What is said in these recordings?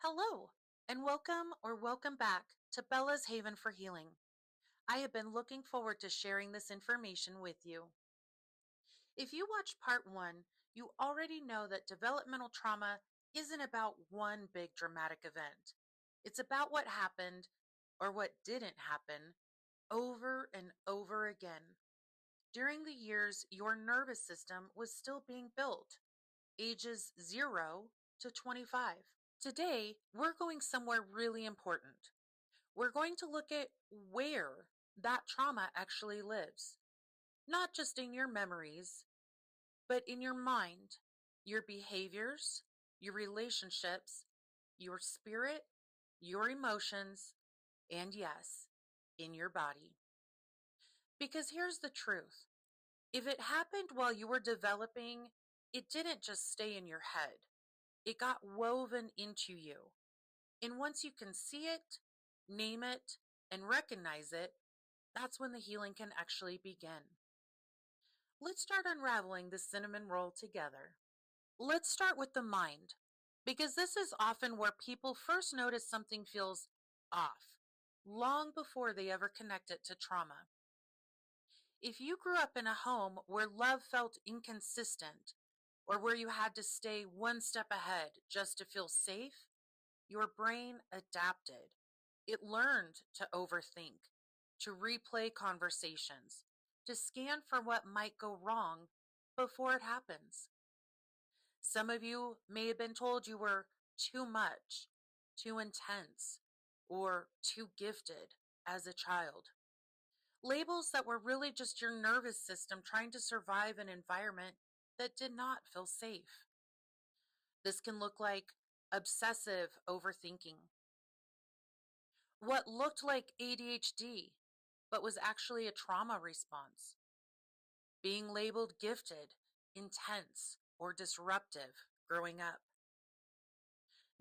Hello, and welcome back to Bella's Haven for Healing. I have been looking forward to sharing this information with you. If you watched part one, you already know that developmental trauma isn't about one big dramatic event. It's about what happened or what didn't happen over and over again. During the years your nervous system was still being built, ages 0 to 25. Today, we're going somewhere really important. We're going to look at where that trauma actually lives, not just in your memories, but in your mind, your behaviors, your relationships, your spirit, your emotions, and yes, in your body. Because here's the truth. If it happened while you were developing, it didn't just stay in your head. It got woven into you. And once you can see it, name it, and recognize it, that's when the healing can actually begin. Let's start unraveling the cinnamon roll together. Let's start with the mind, because this is often where people first notice something feels off, long before they ever connect it to trauma. If you grew up in a home where love felt inconsistent, or where you had to stay one step ahead just to feel safe, your brain adapted. It learned to overthink, to replay conversations, to scan for what might go wrong before it happens. Some of you may have been told you were too much, too intense, or too gifted as a child. Labels that were really just your nervous system trying to survive an environment that did not feel safe. This can look like obsessive overthinking, what looked like ADHD, but was actually a trauma response. Being labeled gifted, intense, or disruptive growing up.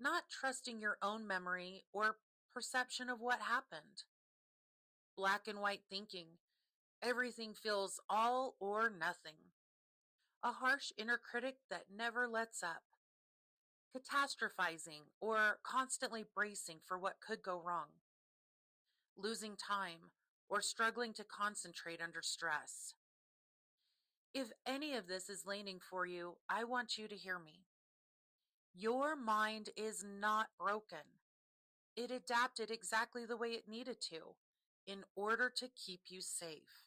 Not trusting your own memory or perception of what happened. Black and white thinking. Everything feels all or nothing. A harsh inner critic that never lets up. Catastrophizing or constantly bracing for what could go wrong. Losing time or struggling to concentrate under stress. If any of this is landing for you, I want you to hear me. Your mind is not broken. It adapted exactly the way it needed to in order to keep you safe.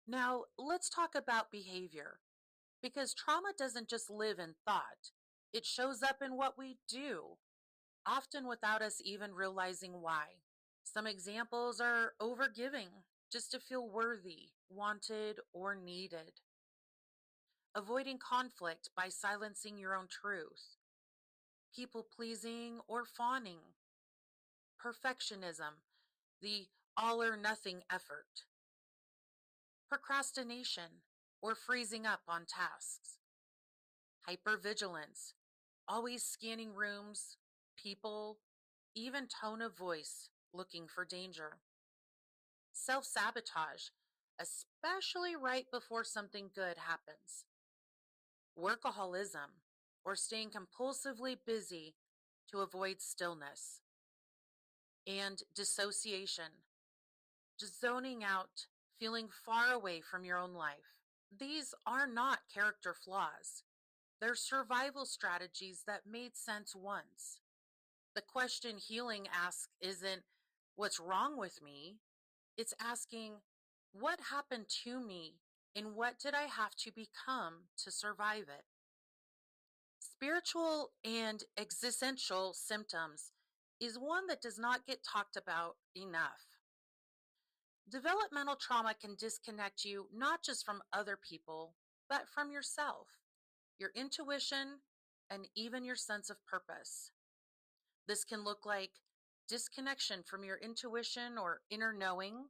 Now, let's talk about behavior, because trauma doesn't just live in thought. It shows up in what we do, often without us even realizing why. Some examples are overgiving just to feel worthy, wanted, or needed. Avoiding conflict by silencing your own truth. People pleasing or fawning. Perfectionism, the all or nothing effort. Procrastination or freezing up on tasks. Hypervigilance, always scanning rooms, people, even tone of voice, looking for danger. Self-sabotage, especially right before something good happens. Workaholism, or staying compulsively busy to avoid stillness. And dissociation, just zoning out, feeling far away from your own life. These are not character flaws. They're survival strategies that made sense once. The question healing asks isn't, what's wrong with me? It's asking, what happened to me and what did I have to become to survive it? Spiritual and existential symptoms is one that does not get talked about enough. Developmental trauma can disconnect you not just from other people, but from yourself, your intuition, and even your sense of purpose. This can look like disconnection from your intuition or inner knowing,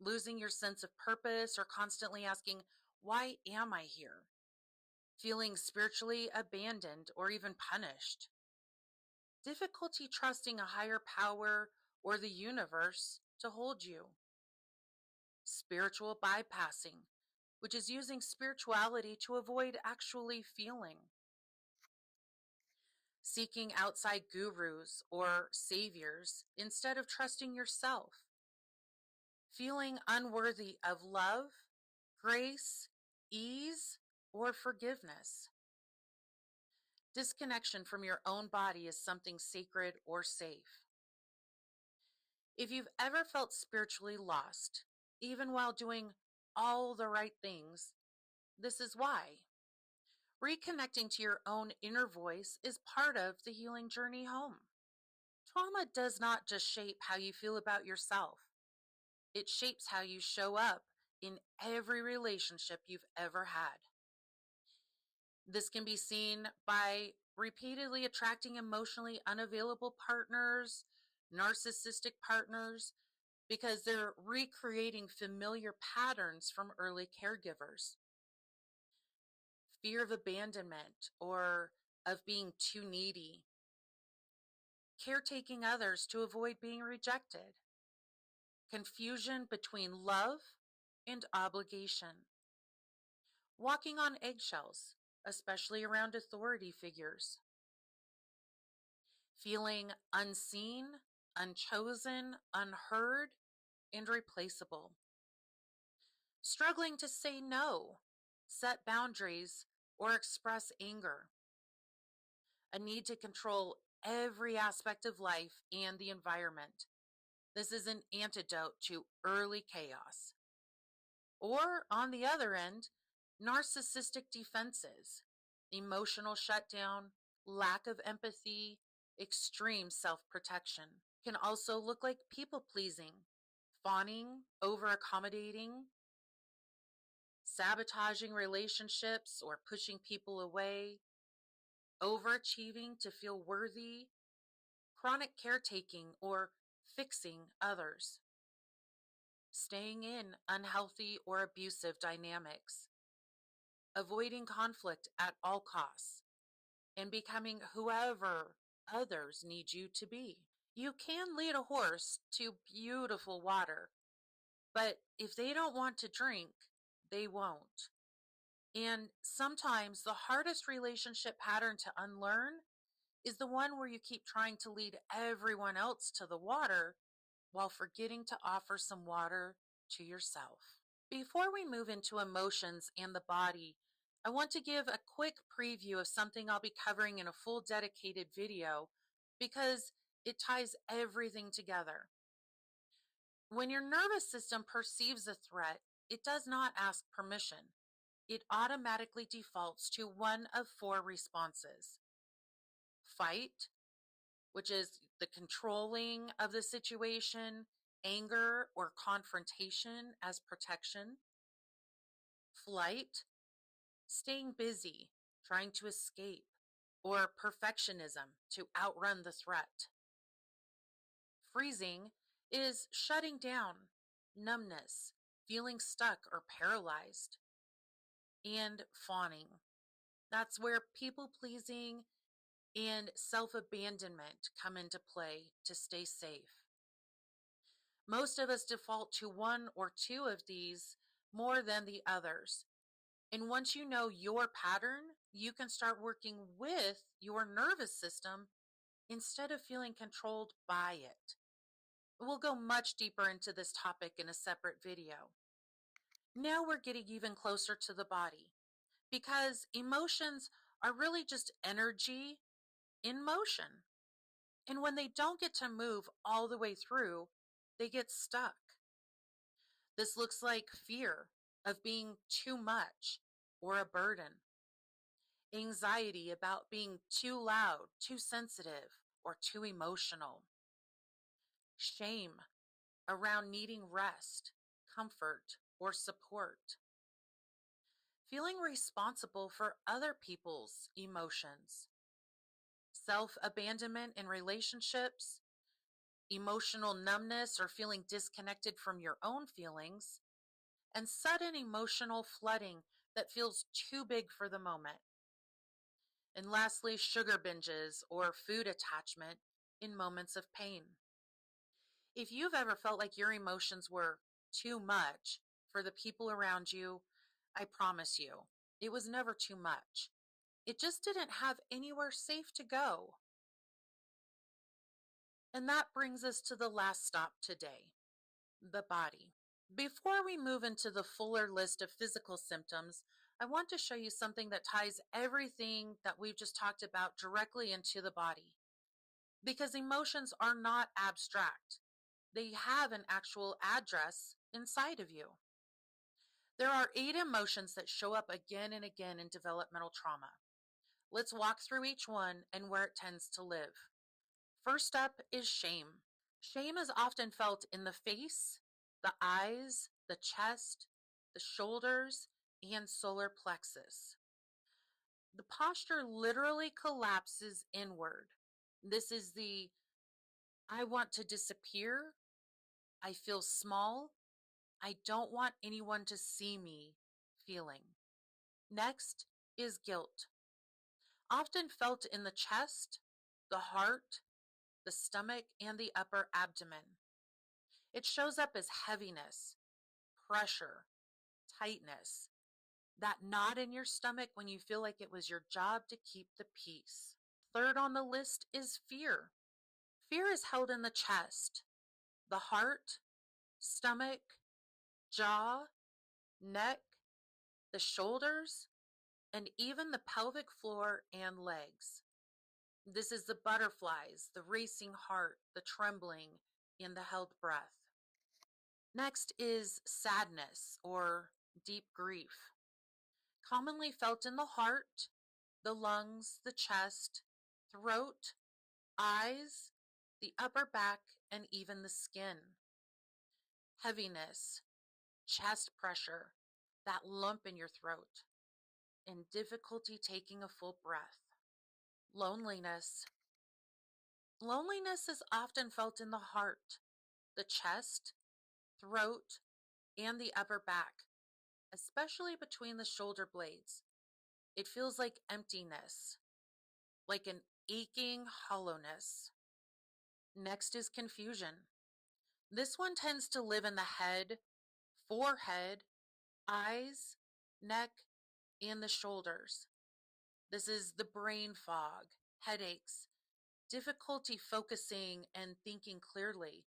losing your sense of purpose, or constantly asking, why am I here? Feeling spiritually abandoned or even punished. Difficulty trusting a higher power or the universe to hold you. Spiritual bypassing, which is using spirituality to avoid actually feeling. seeking outside gurus or saviors instead of trusting yourself, feeling unworthy of love, grace, ease, or forgiveness. Disconnection from your own body is something sacred or safe. If you've ever felt spiritually lost, even while doing all the right things, this is why. Reconnecting to your own inner voice is part of the healing journey home. Trauma does not just shape how you feel about yourself, it shapes how you show up in every relationship you've ever had. This can be seen by repeatedly attracting emotionally unavailable partners, narcissistic partners, because they're recreating familiar patterns from early caregivers. Fear of abandonment or of being too needy, caretaking others to avoid being rejected, confusion between love and obligation, walking on eggshells, especially around authority figures, feeling unseen, unchosen, unheard, and replaceable, struggling to say no, set boundaries, or express anger, a need to control every aspect of life and the environment. This is an antidote to early chaos. Or, on the other end, narcissistic defenses, emotional shutdown, lack of empathy, extreme self protection. Can also look like people pleasing, fawning, over accommodating, sabotaging relationships or pushing people away, overachieving to feel worthy, chronic caretaking or fixing others, staying in unhealthy or abusive dynamics, avoiding conflict at all costs, and becoming whoever others need you to be. You can lead a horse to beautiful water, but if they don't want to drink, they won't. And sometimes the hardest relationship pattern to unlearn is the one where you keep trying to lead everyone else to the water while forgetting to offer some water to yourself. Before we move into emotions and the body, I want to give a quick preview of something I'll be covering in a full dedicated video because it ties everything together. When your nervous system perceives a threat, it does not ask permission. It automatically defaults to one of four responses: fight, which is the controlling of the situation, anger or confrontation as protection, flight, staying busy, trying to escape, or perfectionism to outrun the threat. Freezing is shutting down, numbness, feeling stuck or paralyzed. And fawning, that's where people pleasing and self-abandonment come into play to stay safe. Most of us default to one or two of these more than the others. And once you know your pattern, you can start working with your nervous system instead of feeling controlled by it. We'll go much deeper into this topic in a separate video. Now we're getting even closer to the body because emotions are really just energy in motion. And when they don't get to move all the way through, they get stuck. This looks like fear of being too much or a burden, anxiety about being too loud, too sensitive, or too emotional, shame around needing rest, comfort, or support, feeling responsible for other people's emotions, self-abandonment in relationships, emotional numbness or feeling disconnected from your own feelings, and sudden emotional flooding that feels too big for the moment. And lastly, sugar binges or food attachment in moments of pain. If you've ever felt like your emotions were too much for the people around you, I promise you, it was never too much. It just didn't have anywhere safe to go. And that brings us to the last stop today, the body. Before we move into the fuller list of physical symptoms, I want to show you something that ties everything that we've just talked about directly into the body. Because emotions are not abstract, they have an actual address inside of you. There are 8 emotions that show up again and again in developmental trauma. Let's walk through each one and where it tends to live. First up is shame. Shame is often felt in the face, the eyes, the chest, the shoulders, and solar plexus. The posture literally collapses inward. This is the I want to disappear, I feel small, I don't want anyone to see me feeling. Next is guilt, often felt in the chest, the heart, the stomach, and the upper abdomen. It shows up as heaviness, pressure, tightness, that knot in your stomach when you feel like it was your job to keep the peace. Third on the list is fear. Fear is held in the chest, the heart, stomach, jaw, neck, the shoulders, and even the pelvic floor and legs. This is the butterflies, the racing heart, the trembling, and the held breath. Next is sadness or deep grief, commonly felt in the heart, the lungs, the chest, throat, eyes, the upper back, and even the skin. Heaviness, chest pressure, that lump in your throat, and difficulty taking a full breath. Loneliness. Loneliness is often felt in the heart, the chest, throat, and the upper back, especially between the shoulder blades. It feels like emptiness, like an aching hollowness. Next is confusion. This one tends to live in the head, forehead, eyes, neck, and the shoulders. This is the brain fog, headaches, difficulty focusing and thinking clearly,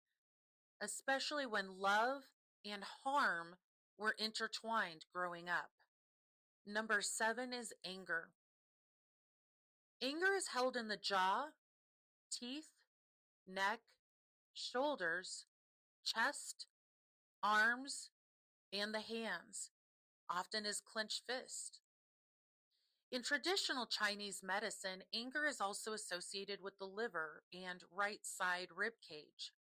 especially when love and harm were intertwined growing up. Number 7 is anger. Anger is held in the jaw, teeth, neck, shoulders, chest, arms, and the hands, often as clenched fists. In traditional Chinese medicine, anger is also associated with the liver and right side rib cage.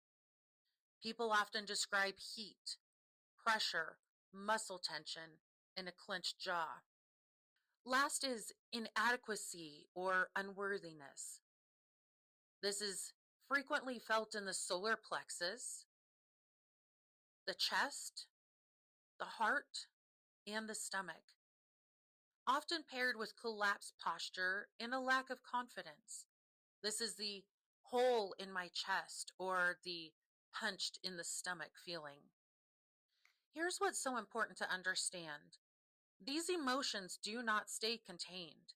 People often describe heat, pressure, muscle tension, and a clenched jaw. Last is inadequacy or unworthiness. This is frequently felt in the solar plexus, the chest, the heart, and the stomach, often paired with collapsed posture and a lack of confidence. This is the hole in my chest or the punched in the stomach feeling. Here's what's so important to understand. These emotions do not stay contained.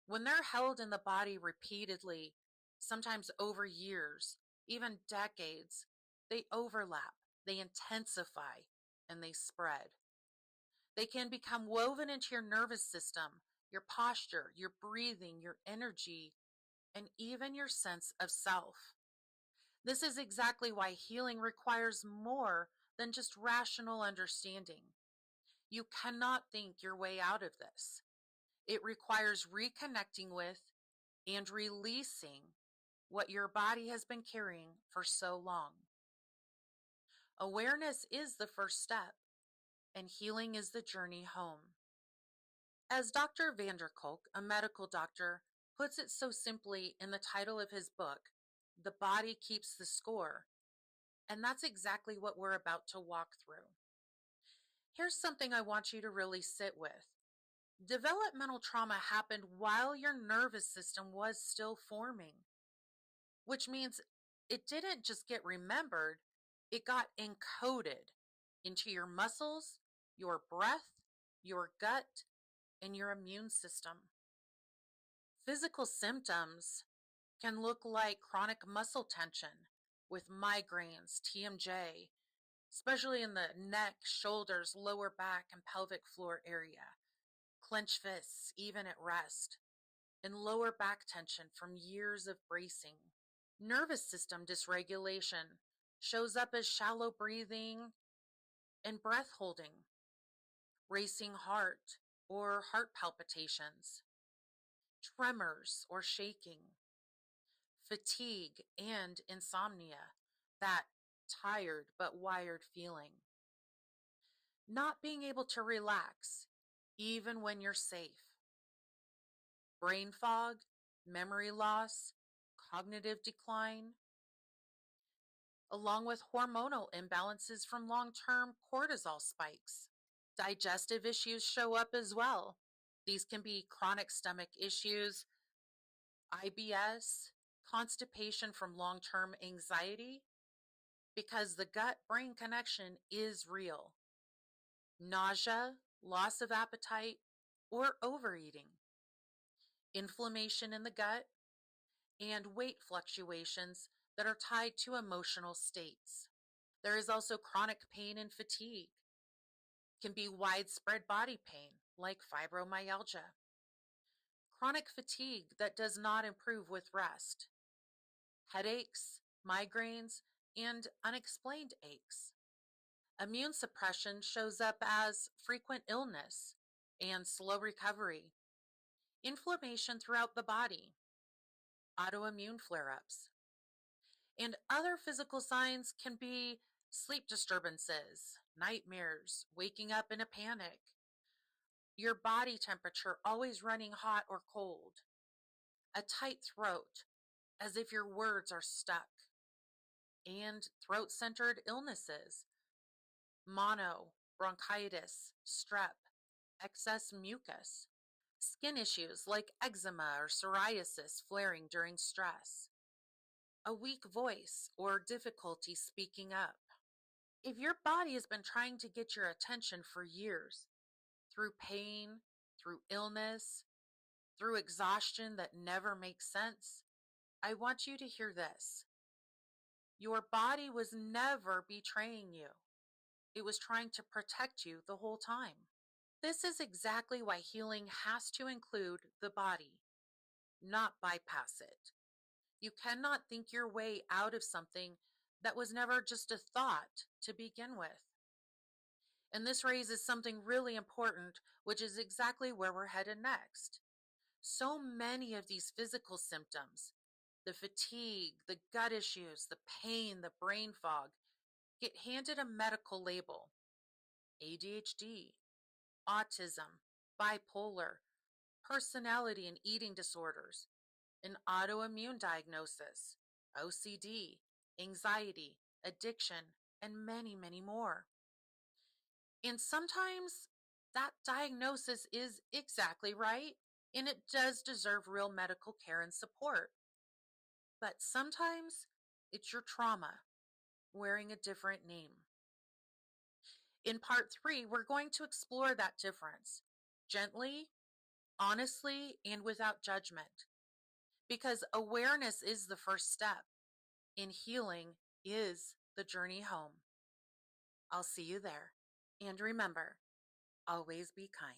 When they're held in the body repeatedly, sometimes over years, even decades, they overlap, they intensify, and they spread. They can become woven into your nervous system, your posture, your breathing, your energy, and even your sense of self. This is exactly why healing requires more than just rational understanding. You cannot think your way out of this. It requires reconnecting with and releasing what your body has been carrying for so long. Awareness is the first step, and healing is the journey home. As Dr. Vanderkolk, a medical doctor, puts it so simply in the title of his book, The Body Keeps the Score, and that's exactly what we're about to walk through. Here's something I want you to really sit with. Developmental trauma happened while your nervous system was still forming, which means it didn't just get remembered, it got encoded into your muscles, your breath, your gut, and your immune system. Physical symptoms can look like chronic muscle tension with migraines, TMJ, especially in the neck, shoulders, lower back, and pelvic floor area, clenched fists, even at rest, and lower back tension from years of bracing. Nervous system dysregulation shows up as shallow breathing and breath holding, racing heart or heart palpitations, tremors or shaking, fatigue and insomnia, that tired but wired feeling, not being able to relax even when you're safe, brain fog, memory loss, cognitive decline, along with hormonal imbalances from long-term cortisol spikes. Digestive issues show up as well. These can be chronic stomach issues, IBS, constipation from long-term anxiety, because the gut-brain connection is real. Nausea, loss of appetite, or overeating. Inflammation in the gut, and weight fluctuations that are tied to emotional states. There is also chronic pain and fatigue. It can be widespread body pain, like fibromyalgia. Chronic fatigue that does not improve with rest. Headaches, migraines, and unexplained aches. Immune suppression shows up as frequent illness and slow recovery. Inflammation throughout the body. Autoimmune flare-ups. And other physical signs can be sleep disturbances, nightmares, waking up in a panic, your body temperature always running hot or cold, a tight throat, as if your words are stuck, and throat-centered illnesses, mono, bronchitis, strep, excess mucus, skin issues like eczema or psoriasis flaring during stress, a weak voice or difficulty speaking up. If your body has been trying to get your attention for years, through pain, through illness, through exhaustion that never makes sense, I want you to hear this. Your body was never betraying you. It was trying to protect you the whole time. This is exactly why healing has to include the body, not bypass it. You cannot think your way out of something that was never just a thought to begin with. And this raises something really important, which is exactly where we're headed next. So many of these physical symptoms, the fatigue, the gut issues, the pain, the brain fog, get handed a medical label. ADHD, autism, bipolar, personality and eating disorders, an autoimmune diagnosis, OCD, anxiety, addiction, and many, many more. And sometimes that diagnosis is exactly right, and it does deserve real medical care and support. But sometimes it's your trauma wearing a different name. In part 3, we're going to explore that difference gently, honestly, and without judgment. Because awareness is the first step, and healing is the journey home. I'll see you there. And remember, always be kind.